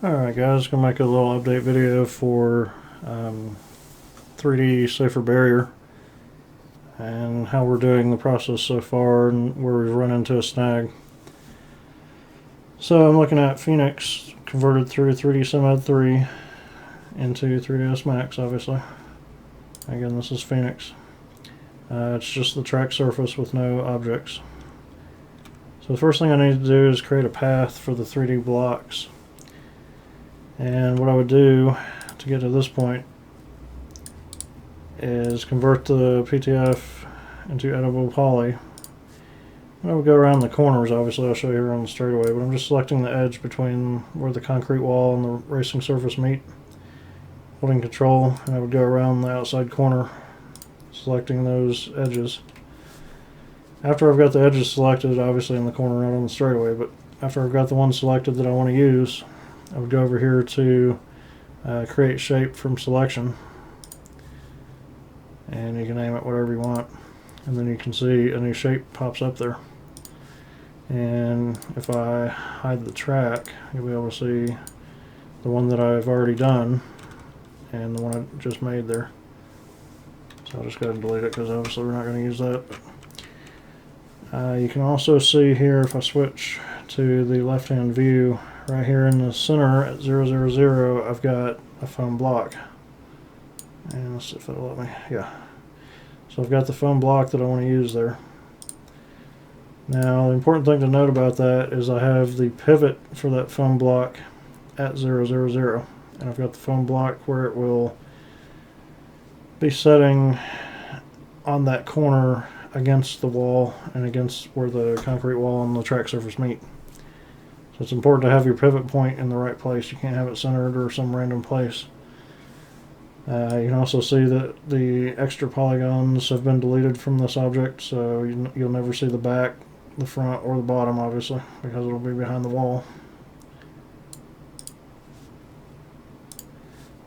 Alright guys, gonna make a little update video for 3D Safer Barrier and how we're doing the process so far and where we've run into a snag. So I'm looking at Phoenix converted through 3D SimEd 3 into 3ds Max, obviously. Again, this is Phoenix. It's just the track surface with no objects. So the first thing I need to do is create a path for the 3D blocks. And what I would do to get to this point is convert the PTF into editable poly. I would go around the corners, obviously I'll show you here on the straightaway, but I'm just selecting the edge between where the concrete wall and the racing surface meet, holding control, and I would go around the outside corner, selecting those edges. After I've got the edges selected, obviously in the corner, not on the straightaway, but after I've got the one selected that I want to use, I would go over here to create shape from selection, and you can name it whatever you want, and then you can see a new shape pops up there. And if I hide the track, you'll be able to see the one that I've already done and the one I just made there. So I'll just go ahead and delete it because obviously we're not going to use that. You can also see here, if I switch to the left hand view, right here in the center at 000, I've got a foam block. And let's see if it'll let me. Yeah. So I've got the foam block that I want to use there. Now, the important thing to note about that is I have the pivot for that foam block at 000. And I've got the foam block where it will be setting on that corner against the wall and against where the concrete wall and the track surface meet. So it's important to have your pivot point in the right place. You can't have it centered or some random place. You can also see that the extra polygons have been deleted from this object, so you'll never see the back, the front, or the bottom, obviously, because it'll be behind the wall.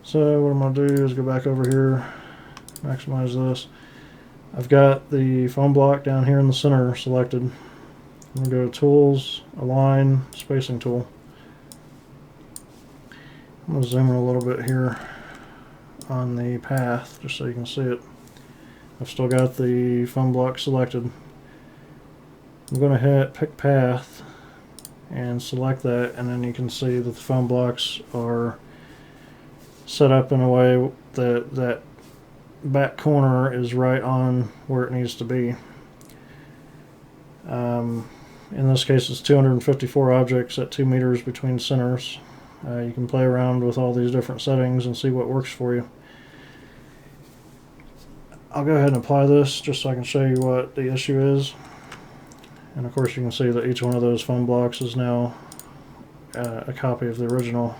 So what I'm going to do is go back over here, maximize this. I've got the foam block down here in the center selected. I'm going to go to Tools, Align, Spacing Tool. I'm going to zoom in a little bit here on the path just so you can see it. I've still got the foam block selected. I'm going to hit Pick Path and select that, and then you can see that the foam blocks are set up in a way that that back corner is right on where it needs to be. In this case it's 254 objects at 2 meters between centers. You can play around with all these different settings and see what works for you. I'll go ahead and apply this just so I can show you what the issue is. And of course you can see that each one of those foam blocks is now a copy of the original.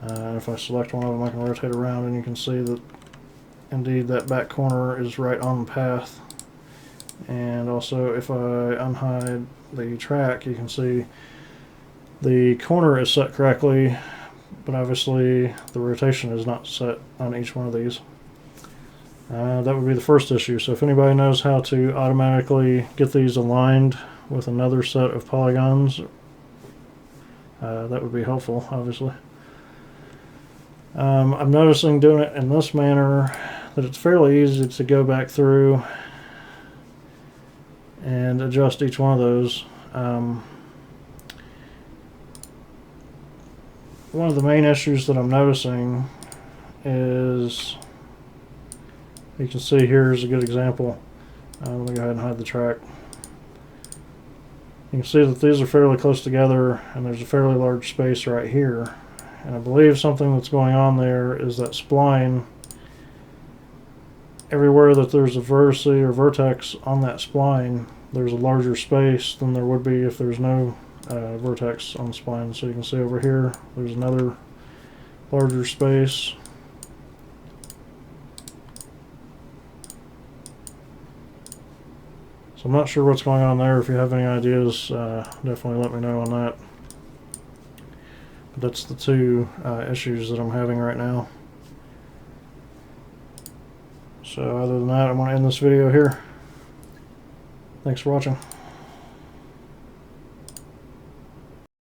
And if I select one of them, I can rotate around and you can see that indeed that back corner is right on the path. And also if I unhide the track, you can see the corner is set correctly, but obviously the rotation is not set on each one of these. That would be the first issue. So if anybody knows how to automatically get these aligned with another set of polygons, that would be helpful, obviously. I'm noticing doing it in this manner that it's fairly easy to go back through and adjust each one of those. One of the main issues that I'm noticing is, you can see here is a good example. Let me go ahead and hide the track. You can see that these are fairly close together and there's a fairly large space right here. And I believe something that's going on there is that spline, everywhere that there's a vertex or vertex on that spline, there's a larger space than there would be if there's no vertex on the spline. So you can see over here, there's another larger space. So I'm not sure what's going on there. If you have any ideas, definitely let me know on that. But that's the two issues that I'm having right now. So other than that, I'm going to end this video here. Thanks for watching.